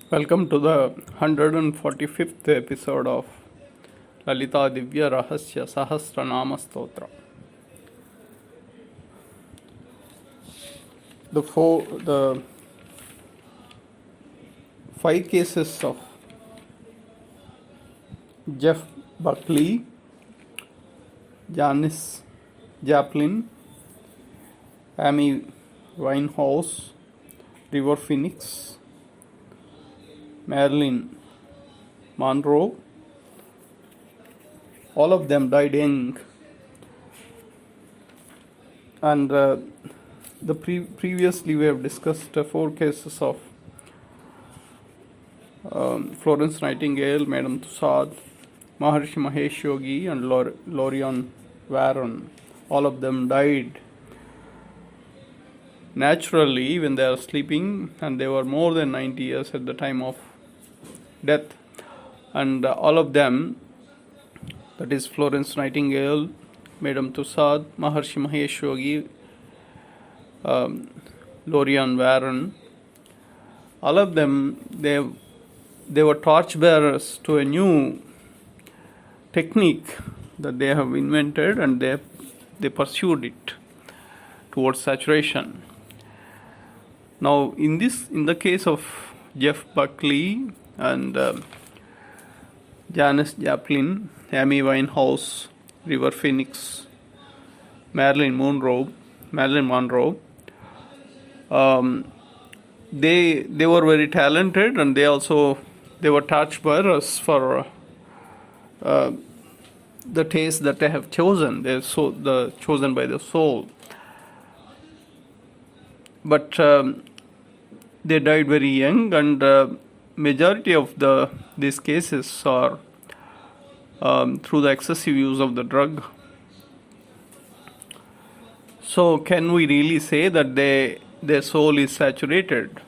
Welcome to the 145th episode of Lalitha Sahasranam Stotra. The five cases of Jeff Buckley, Janis Joplin, Amy Winehouse, River Phoenix, Marilyn Monroe, all of them died young. And previously we have discussed four cases of Florence Nightingale, Madame Tussaud, Maharishi Mahesh Yogi, and Lorian Warren. All of them died naturally when they are sleeping, and they were more than 90 years at the time of death. And all of them, that is Florence Nightingale, Madame Tussaud, Maharishi Mahesh Yogi, Lorian Warren, all of them, they were torchbearers to a new technique that they have invented, and they pursued it towards saturation. Now, in the case of Jeff Buckley and Janis Joplin, Amy Winehouse, River Phoenix, Marilyn Monroe, they were very talented, and they were torchbearers for the taste that they have chosen. They're chosen by the soul. But they died very young, and majority of these cases are through the excessive use of the drug. So can we really say that their soul is saturated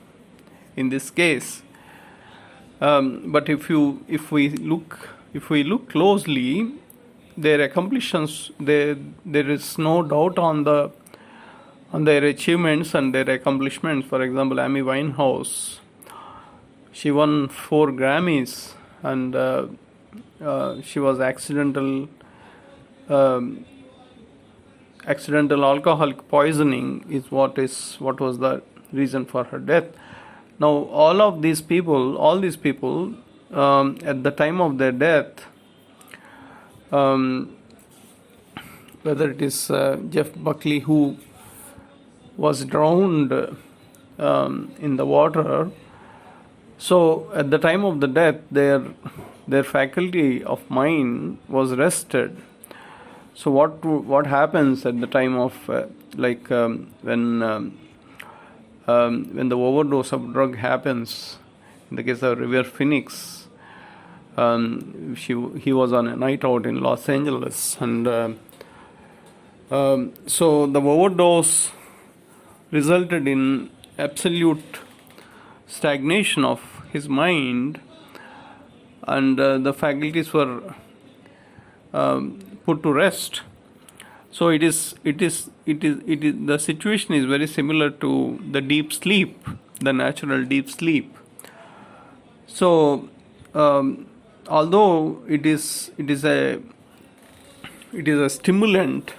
in this case? But if we look closely, their accomplishments, there is no doubt on their achievements and their accomplishments. For example, Amy Winehouse, she won 4 Grammys, and she was accidental alcoholic poisoning is what was the reason for her death. Now, all these people at the time of their death, whether it is Jeff Buckley, who was drowned in the water. So at the time of the death, their faculty of mind was rested. So what happens at the time of when the overdose of drug happens? In the case of River Phoenix, he was on a night out in Los Angeles, and so the overdose resulted in absolute stagnation of his mind, and the faculties were put to rest. So it is the situation is very similar to the deep sleep, the natural deep sleep. So although it is a stimulant,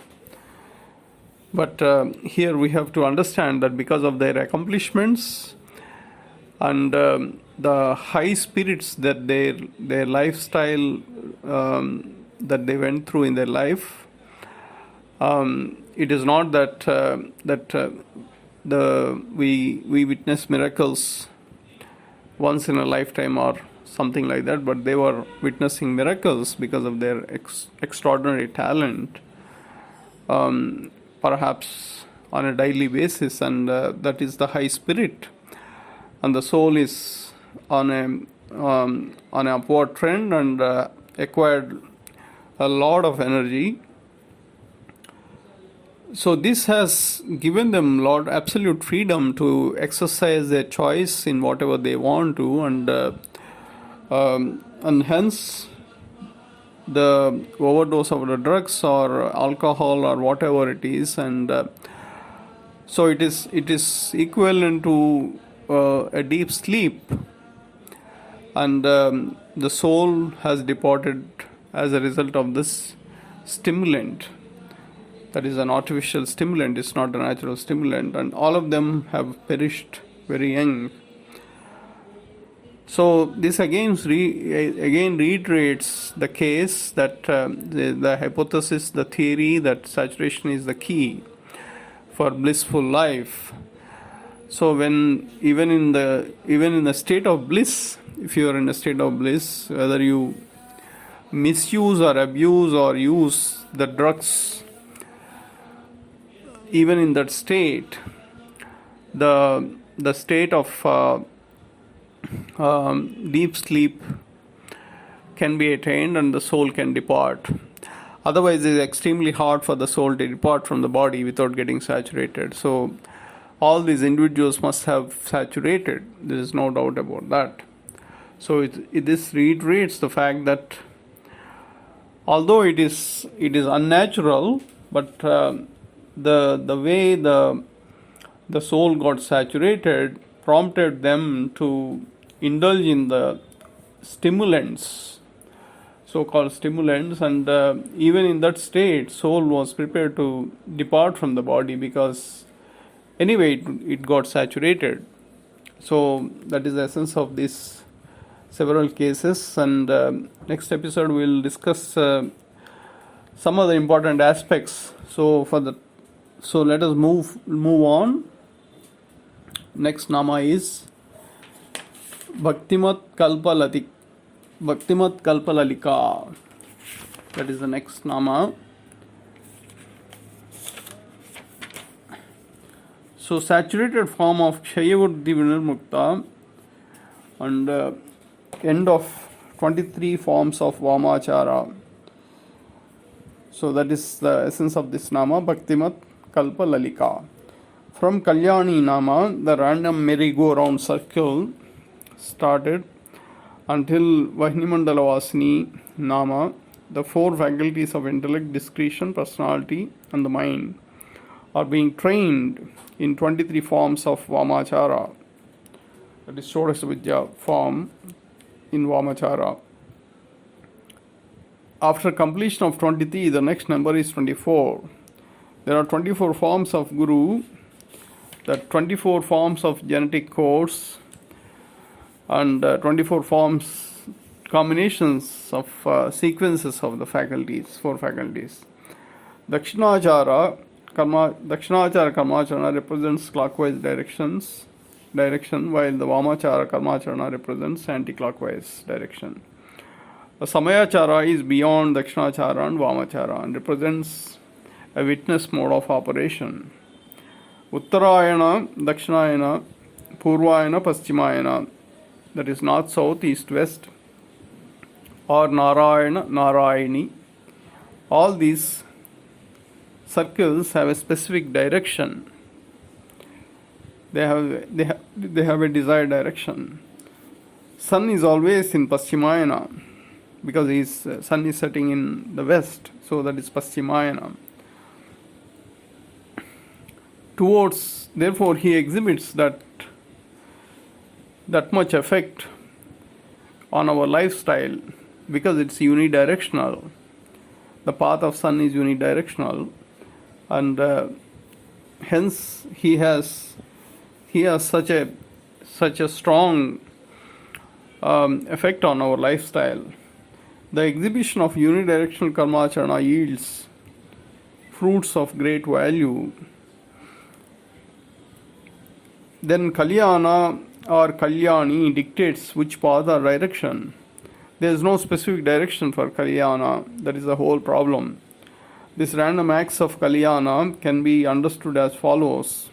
but here we have to understand that because of their accomplishments and the high spirits that their lifestyle that they went through in their life, it is not that we witness miracles once in a lifetime or something like that, but they were witnessing miracles because of their extraordinary talent, perhaps on a daily basis, and that is the high spirit, and the soul is on an upward trend and acquired a lot of energy. So this has given them absolute freedom to exercise their choice in whatever they want to, and hence the overdose of the drugs or alcohol or whatever it is, and so it is equivalent to a deep sleep, and the soul has departed as a result of this stimulant. That is an artificial stimulant, it's not a natural stimulant, and all of them have perished very young. So this again reiterates the case that the hypothesis, the theory that saturation is the key for blissful life. So when even in the state of bliss, if you are in a state of bliss, whether you misuse or abuse or use the drugs, even in that state, the state of deep sleep can be attained and the soul can depart. Otherwise, it is extremely hard for the soul to depart from the body without getting saturated. So all these individuals must have saturated. There is no doubt about that. So this reiterates the fact that although it is unnatural, but the way the soul got saturated prompted them to indulge in the stimulants, so-called stimulants, and even in that state, soul was prepared to depart from the body because anyway it got saturated. So that is the essence of these several cases, and next episode we will discuss some of the important aspects. So let us move on. Next nama is Bhaktimat Kalpalalika. That is the next nama. So saturated form of Kshayavurdhi Vinirmukta and end of 23 forms of Vamachara. So that is the essence of this nama, Bhaktimat Kalpalalika. From Kalyani Nama, the random merry-go-round circle started until Vahnimandalavasini Nama, the four faculties of intellect, discretion, personality, and the mind are being trained in 23 forms of Vamachara. That is Shodasa Vidya form in Vamachara. After completion of 23, the next number is 24. There are 24 forms of Guru, that 24 forms of genetic codes, and 24 forms, combinations of sequences of the faculties, four faculties. Dakshinachara Karmacharana represents clockwise direction, while the Vamachara Karmacharana represents anti-clockwise direction. The Samayachara is beyond Dakshinachara and Vamachara and represents a witness mode of operation. Uttarayana, Dakshinayana, Purvayana, Paschimayana, that is north, south, east, west, or Narayana, Narayani. All these circles have a specific direction. They have a desired direction. Sun is always in Paschimayana because his sun is setting in the west, so that is Paschimayana. Therefore, he exhibits that much effect on our lifestyle because it's unidirectional. The path of sun is unidirectional, and hence he has such a strong effect on our lifestyle. The exhibition of unidirectional karmacharana yields fruits of great value. Then Kalyana or Kalyani dictates which path or direction. There is no specific direction for Kalyana. That is the whole problem. These random acts of Kalyana can be understood as follows.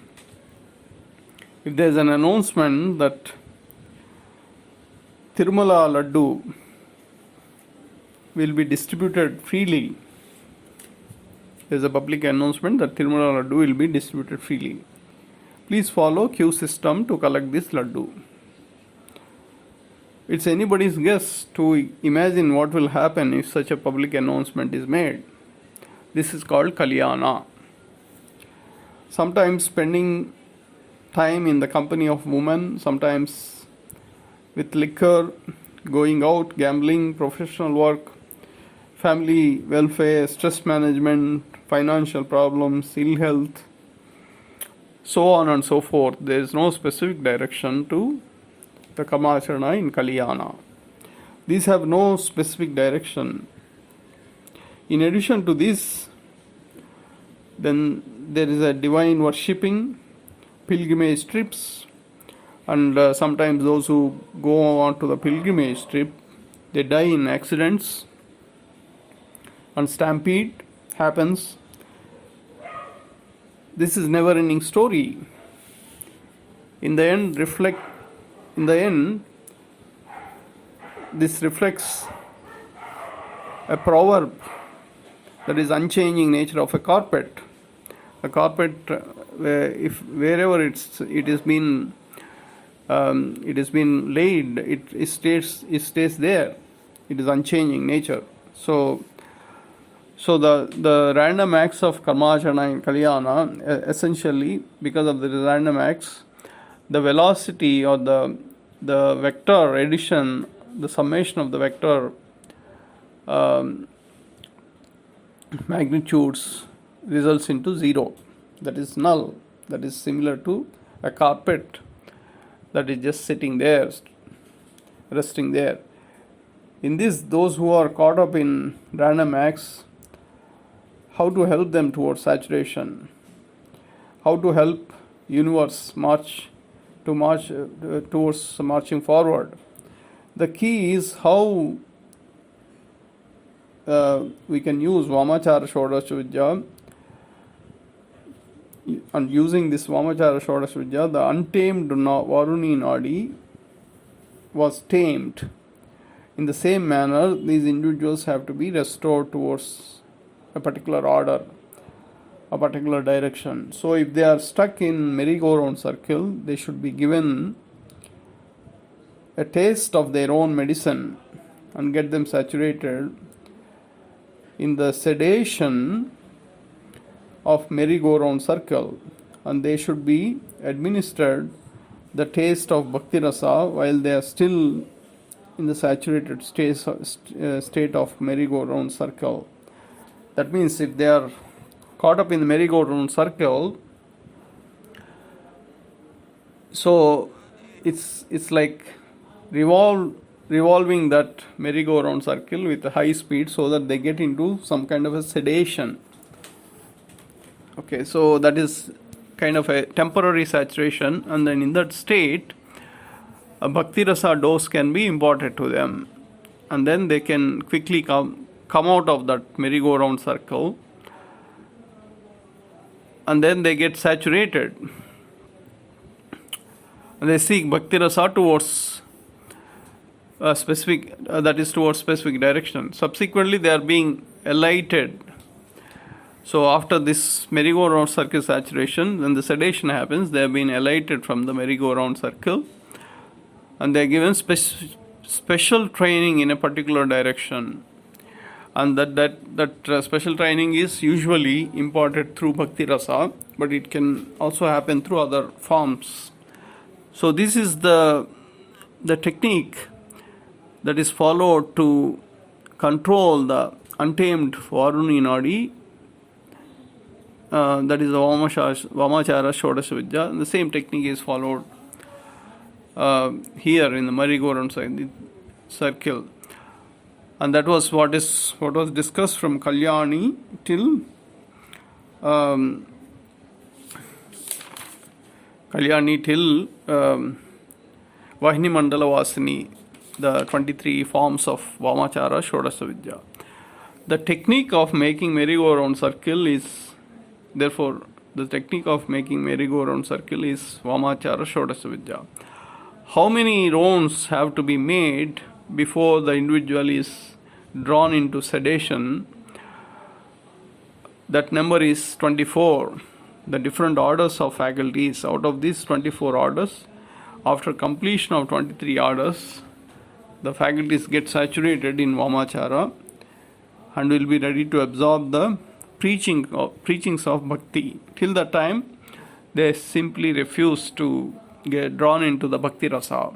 If there is an announcement that Tirumala Laddu will be distributed freely, there is a public announcement that Tirumala Laddu will be distributed freely. Please follow queue system to collect this laddu. It's anybody's guess to imagine what will happen if such a public announcement is made. This is called Kalyana. Sometimes spending time in the company of women, sometimes with liquor, going out, gambling, professional work, family welfare, stress management, financial problems, ill health, so on and so forth. There is no specific direction to the Kamacharana in Kalyana. These have no specific direction. In addition to this, then there is a divine worshipping, pilgrimage trips, and sometimes those who go on to the pilgrimage trip, they die in accidents, and stampede happens. This is never-ending story. In the end, this reflects a proverb that is unchanging nature of a carpet. A carpet, if wherever it has been laid, it stays there. It is unchanging nature. So the random acts of Karmacharana and Kalyana, essentially, because of the random acts, the velocity or the vector addition, the summation of the vector magnitudes results into zero. That is null. That is similar to a carpet that is just sitting there, resting there. In this, those who are caught up in random acts, how to help them towards saturation, how to help universe march towards marching forward. The key is how we can use Vamachara Shodash Vidya, and using this Vamachara Shodash Vidya, the untamed Varuni Nadi was tamed. In the same manner, these individuals have to be restored towards a particular order, a particular direction. So if they are stuck in merry-go-round circle, they should be given a taste of their own medicine and get them saturated in the sedation of merry-go-round circle, and they should be administered the taste of Bhakti Rasa while they are still in the saturated state of merry-go-round circle. That means if they are caught up in the merry-go-round circle, so it's like revolving that merry-go-round circle with a high speed so that they get into some kind of a sedation. Okay, so that is kind of a temporary saturation, and then in that state, a Bhakti Rasa dose can be imparted to them, and then they can quickly come out of that merry-go-round circle, and then they get saturated. And they seek Bhakti Rasa towards specific direction. Subsequently, they are being enlightened. So after this merry-go-round circle saturation, when the sedation happens, they have been enlightened from the merry-go-round circle, and they are given special training in a particular direction. And that special training is usually imparted through Bhakti Rasa, but it can also happen through other forms. So this is the technique that is followed to control the untamed Varuni Nadi, that is the Vamachara Shodash Vidya. The same technique is followed here in the merry-go-round circle. And that was what was discussed from Kalyani till Vahini Mandala Vasini, the 23 forms of Vamachara Shodasa Vidya. The technique of making merry-go-round circle is Vamachara Shodasa Vidya. How many rounds have to be made before the individual is drawn into sedation? That number is 24. The different orders of faculties. Out of these 24 orders, after completion of 23 orders, the faculties get saturated in Vamachara and will be ready to absorb the preachings of Bhakti. Till that time, they simply refuse to get drawn into the Bhakti Rasa.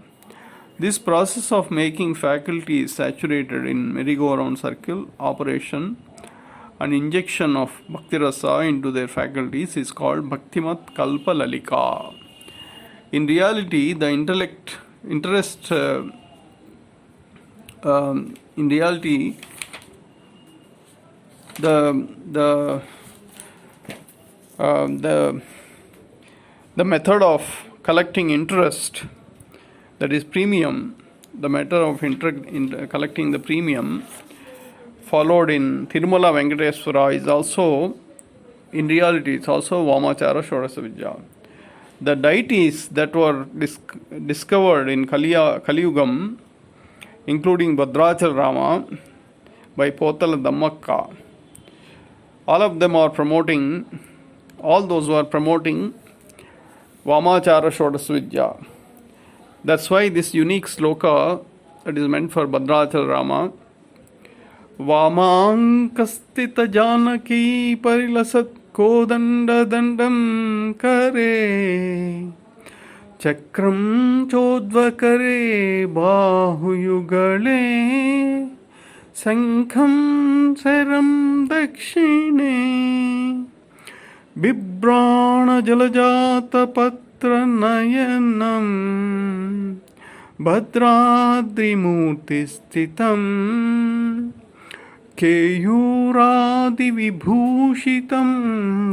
This process of making faculties saturated in merry-go-round circle operation and injection of bhakti rasa into their faculties is called Bhaktimat Kalpa Lalika. In reality, the the method of collecting interest, that is premium, the method of collecting the premium followed in Tirumala Venkateswara is also, in reality, it's also Vamachara Shodasa Vidya. The deities that were discovered in Kaliyugam, including Bhadrachal Rama by Potala Dammakka, all of them are promoting, all those who are promoting Vamachara Shodasa Vidya. That's why this unique sloka that is meant for Bhadrachal Rama, Vamankastita Janaki Parilasat Kodanda Dandam Kare Chakram Chodvakare Bahuyugale Sankham Seram Dakshine Bibrana Jalajata Patra Nayanam Bhadradri Murti Stitam Keyuradi Vibhushitam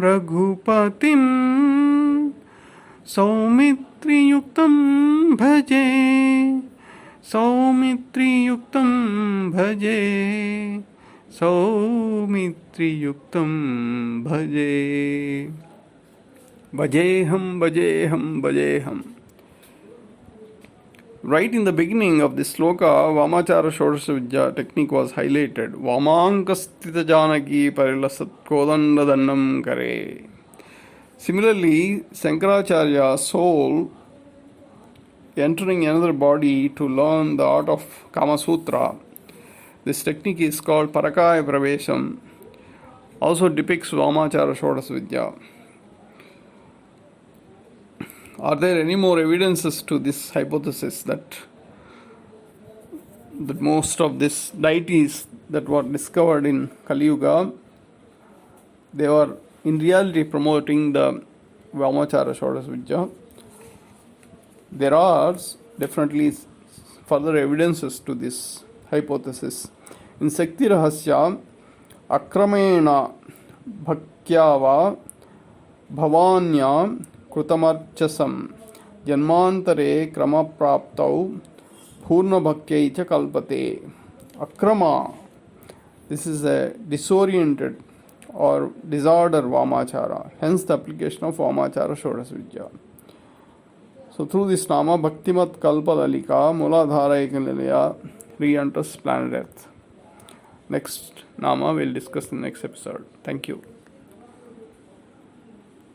Raghupatim Saumitri Yuktam Bhaje Saumitri Yuktam Bhaje Saumitri Yuktam Bhaje Bhajeham Bhajeham Bhajeham. Right in the beginning of this sloka, Vamachara Shodasa Vidya technique was highlighted. Vamankastita Janaki Parilasat Kodanda Dandam Kare. Similarly, Shankaracharya's soul entering another body to learn the art of Kama Sutra. This technique is called Parakaya Pravesham. Also depicts Vamachara Shodasa Vidya. Are there any more evidences to this hypothesis that most of these deities that were discovered in Kali Yuga, they were in reality promoting the Vamachara Shodasa Vidya? There are definitely further evidences to this hypothesis. In Sakti Rahasya, Akramena Bhakyava Bhavanya Krutamarchasam Janmantare Krama Praptau Purna Bhakyai cha Kalpate. Akrama, this is a disoriented or disorder Vamachara, hence the application of Vamachara Shodasa Vidya. So through this Nama, Bhaktimat Kalpa Lalika Muladhara Ekanilaya re-enters planet Earth. Next Nama we'll discuss in the next episode. Thank you.